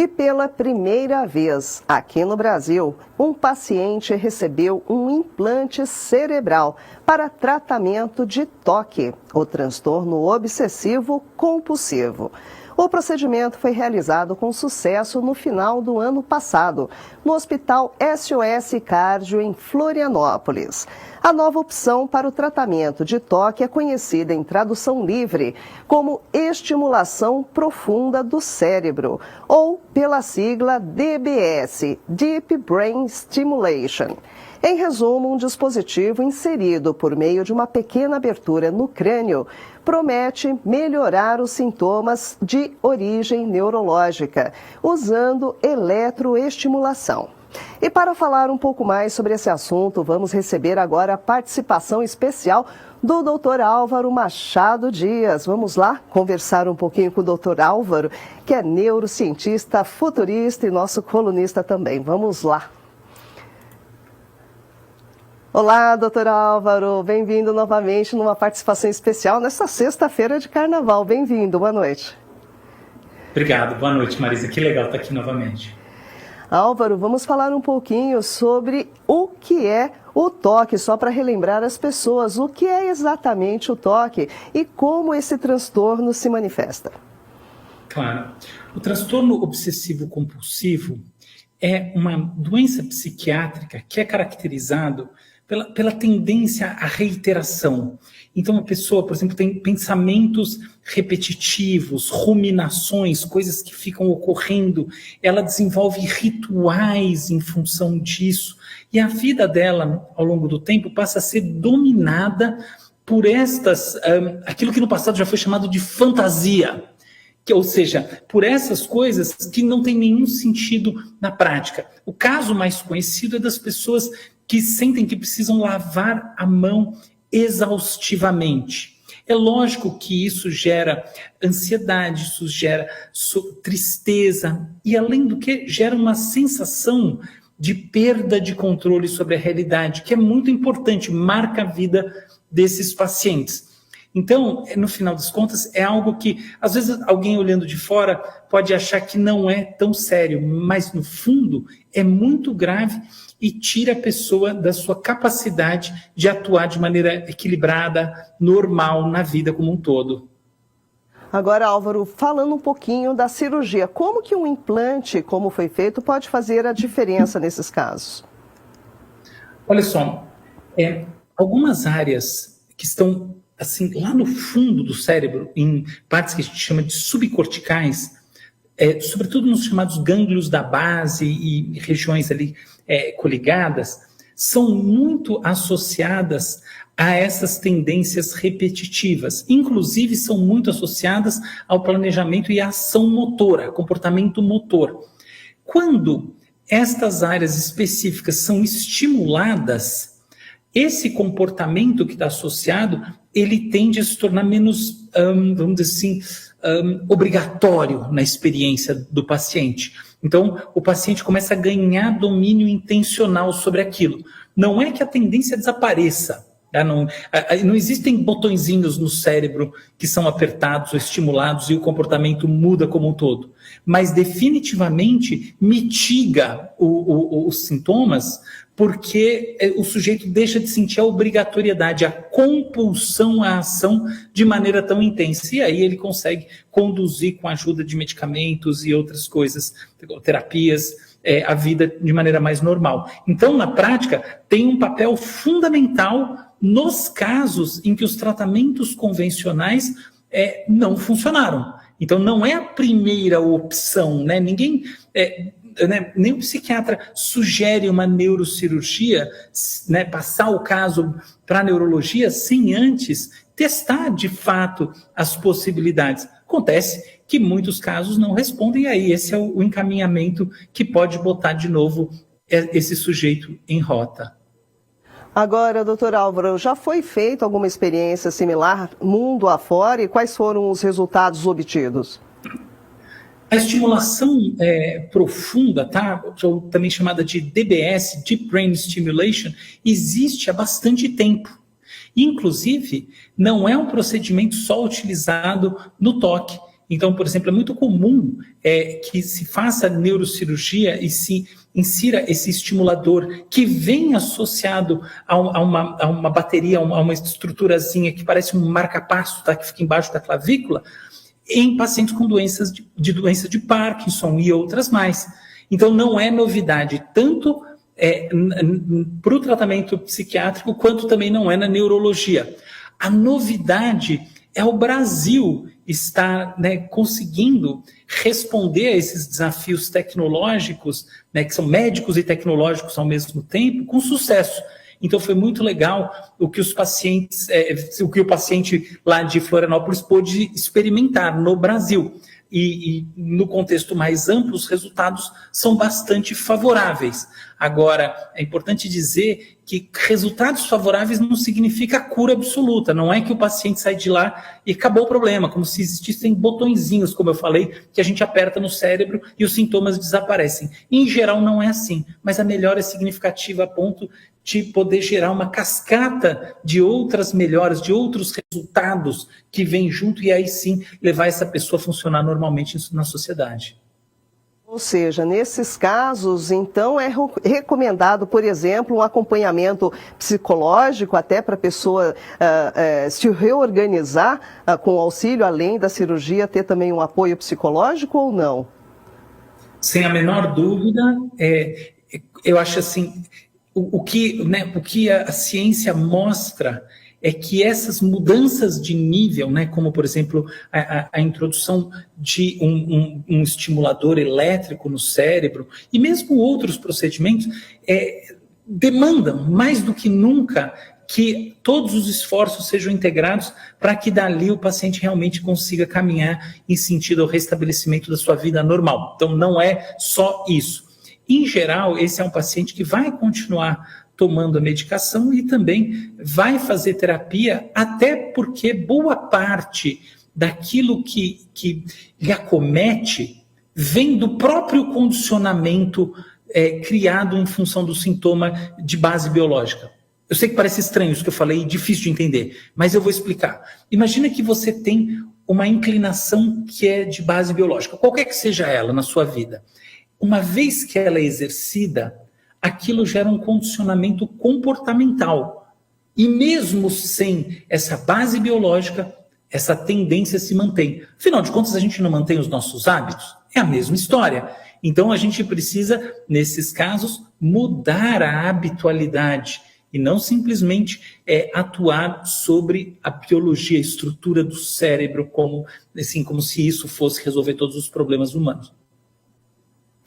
E pela primeira vez aqui no Brasil, um paciente recebeu um implante cerebral para tratamento de TOC, o transtorno obsessivo compulsivo. O procedimento foi realizado com sucesso no final do ano passado, no Hospital SOS Cardio em Florianópolis. A nova opção para o tratamento de TOC é conhecida em tradução livre como estimulação profunda do cérebro, ou pela sigla DBS, Deep Brain Stimulation. Em resumo, um dispositivo inserido por meio de uma pequena abertura no crânio promete melhorar os sintomas de origem neurológica, usando eletroestimulação. E para falar um pouco mais sobre esse assunto, vamos receber agora a participação especial do Dr. Álvaro Machado Dias. Vamos lá conversar um pouquinho com o Dr. Álvaro, que é neurocientista, futurista e nosso colunista também. Vamos lá. Olá, doutor Álvaro, bem-vindo novamente numa participação especial nessa sexta-feira de carnaval. Bem-vindo, boa noite. Obrigado, boa noite, Marisa, que legal estar aqui novamente. Álvaro, vamos falar um pouquinho sobre o que é o TOC, só para relembrar as pessoas, o que é exatamente o TOC e como esse transtorno se manifesta. Claro, o transtorno obsessivo compulsivo é uma doença psiquiátrica que é caracterizado pela tendência à reiteração. Então, a pessoa, por exemplo, tem pensamentos repetitivos, ruminações, coisas que ficam ocorrendo. Ela desenvolve rituais em função disso. E a vida dela, ao longo do tempo, passa a ser dominada por aquilo que no passado já foi chamado de fantasia. Ou seja, por essas coisas que não tem nenhum sentido na prática. O caso mais conhecido é das pessoas que sentem que precisam lavar a mão exaustivamente. É lógico que isso gera ansiedade, isso gera tristeza e, além do que, gera uma sensação de perda de controle sobre a realidade, que é muito importante, marca a vida desses pacientes. Então, no final das contas, é algo que, às vezes, alguém olhando de fora pode achar que não é tão sério, mas, no fundo, é muito grave e tira a pessoa da sua capacidade de atuar de maneira equilibrada, normal, na vida como um todo. Agora, Álvaro, falando um pouquinho da cirurgia, como que um implante, como foi feito, pode fazer a diferença nesses casos? Olha só, algumas áreas que estão assim, lá no fundo do cérebro, em partes que a gente chama de subcorticais, sobretudo nos chamados gânglios da base e regiões ali coligadas, são muito associadas a essas tendências repetitivas. Inclusive, são muito associadas ao planejamento e à ação motora, comportamento motor. Quando estas áreas específicas são estimuladas, esse comportamento que está associado, ele tende a se tornar menos, vamos dizer assim, obrigatório na experiência do paciente. Então, o paciente começa a ganhar domínio intencional sobre aquilo. Não é que a tendência desapareça. Tá? Não existem botõezinhos no cérebro que são apertados ou estimulados e o comportamento muda como um todo. Mas definitivamente mitiga os sintomas, porque o sujeito deixa de sentir a obrigatoriedade, a compulsão à ação de maneira tão intensa. E aí ele consegue conduzir com a ajuda de medicamentos e outras coisas, terapias, a vida de maneira mais normal. Então, na prática, tem um papel fundamental nos casos em que os tratamentos convencionais não funcionaram. Então, não é a primeira opção, né? Ninguém... nem o psiquiatra sugere uma neurocirurgia, né, passar o caso para a neurologia sem antes testar de fato as possibilidades. Acontece que muitos casos não respondem, e aí esse é o encaminhamento que pode botar de novo esse sujeito em rota. Agora, doutor Álvaro, já foi feita alguma experiência similar mundo afora e quais foram os resultados obtidos? A estimulação profunda, tá? Também chamada de DBS, Deep Brain Stimulation, existe há bastante tempo. Inclusive, não é um procedimento só utilizado no TOC. Então, por exemplo, é muito comum que se faça neurocirurgia e se insira esse estimulador que vem associado a uma bateria, a uma estruturazinha que parece um marca-passo, tá? Que fica embaixo da clavícula, em pacientes com doença de Parkinson e outras mais. Então, não é novidade, tanto para o tratamento psiquiátrico, quanto também não é na neurologia. A novidade é o Brasil estar, né, conseguindo responder a esses desafios tecnológicos, né, que são médicos e tecnológicos ao mesmo tempo, com sucesso. Então foi muito legal o que o paciente lá de Florianópolis pôde experimentar no Brasil. E no contexto mais amplo, os resultados são bastante favoráveis. Agora, é importante dizer que resultados favoráveis não significa cura absoluta. Não é que o paciente sai de lá e acabou o problema, como se existissem botõezinhos, como eu falei, que a gente aperta no cérebro e os sintomas desaparecem. Em geral, não é assim, mas a melhora é significativa a ponto de poder gerar uma cascata de outras melhoras, de outros resultados que vêm junto e aí sim levar essa pessoa a funcionar normalmente na sociedade. Ou seja, nesses casos, então, é recomendado, por exemplo, um acompanhamento psicológico até para a pessoa se reorganizar com auxílio, além da cirurgia, ter também um apoio psicológico ou não? Sem a menor dúvida, eu acho assim, o que a ciência mostra é que essas mudanças de nível, né, como, por exemplo, a introdução de um estimulador elétrico no cérebro, e mesmo outros procedimentos, demandam, mais do que nunca, que todos os esforços sejam integrados para que dali o paciente realmente consiga caminhar em sentido ao restabelecimento da sua vida normal. Então, não é só isso. Em geral, esse é um paciente que vai continuar tomando a medicação e também vai fazer terapia, até porque boa parte daquilo que lhe acomete vem do próprio condicionamento criado em função do sintoma de base biológica. Eu sei que parece estranho isso que eu falei, difícil de entender, mas eu vou explicar. Imagina que você tem uma inclinação que é de base biológica, qualquer que seja ela na sua vida. Uma vez que ela é exercida, aquilo gera um condicionamento comportamental. E mesmo sem essa base biológica, essa tendência se mantém. Afinal de contas, a gente não mantém os nossos hábitos? É a mesma história. Então, a gente precisa, nesses casos, mudar a habitualidade e não simplesmente atuar sobre a biologia, a estrutura do cérebro, como se isso fosse resolver todos os problemas humanos.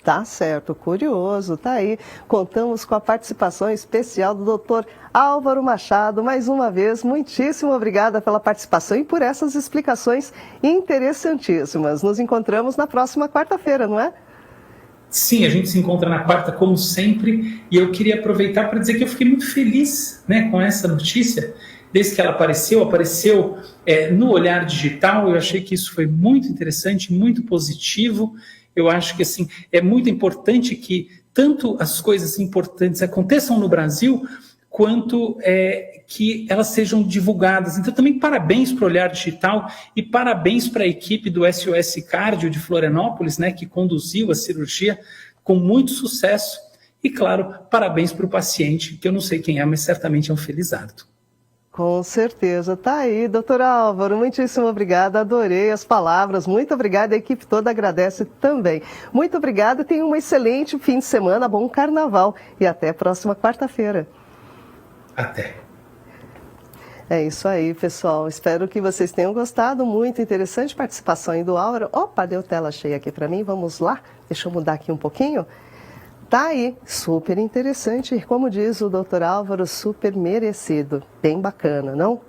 Tá certo, curioso, tá aí. Contamos com a participação especial do Dr. Álvaro Machado. Mais uma vez, muitíssimo obrigada pela participação e por essas explicações interessantíssimas. Nos encontramos na próxima quarta-feira, não é? Sim, a gente se encontra na quarta, como sempre, e eu queria aproveitar para dizer que eu fiquei muito feliz, né, com essa notícia. Desde que ela apareceu no Olhar Digital. Eu achei que isso foi muito interessante, muito positivo. Eu acho que assim, é muito importante que tanto as coisas importantes aconteçam no Brasil, quanto que elas sejam divulgadas. Então, também parabéns para o Olhar Digital e parabéns para a equipe do SOS Cardio de Florianópolis, né, que conduziu a cirurgia com muito sucesso. E, claro, parabéns para o paciente, que eu não sei quem é, mas certamente é um felizardo. Com certeza. Tá aí, doutor Álvaro, muitíssimo obrigada, adorei as palavras, muito obrigada, a equipe toda agradece também. Muito obrigada, tenha um excelente fim de semana, bom carnaval e até a próxima quarta-feira. Até. É isso aí, pessoal, espero que vocês tenham gostado, muito interessante participação aí do Álvaro. Opa, deu tela cheia aqui para mim, vamos lá, deixa eu mudar aqui um pouquinho. Tá aí, super interessante, como diz o doutor Álvaro, super merecido, bem bacana, não?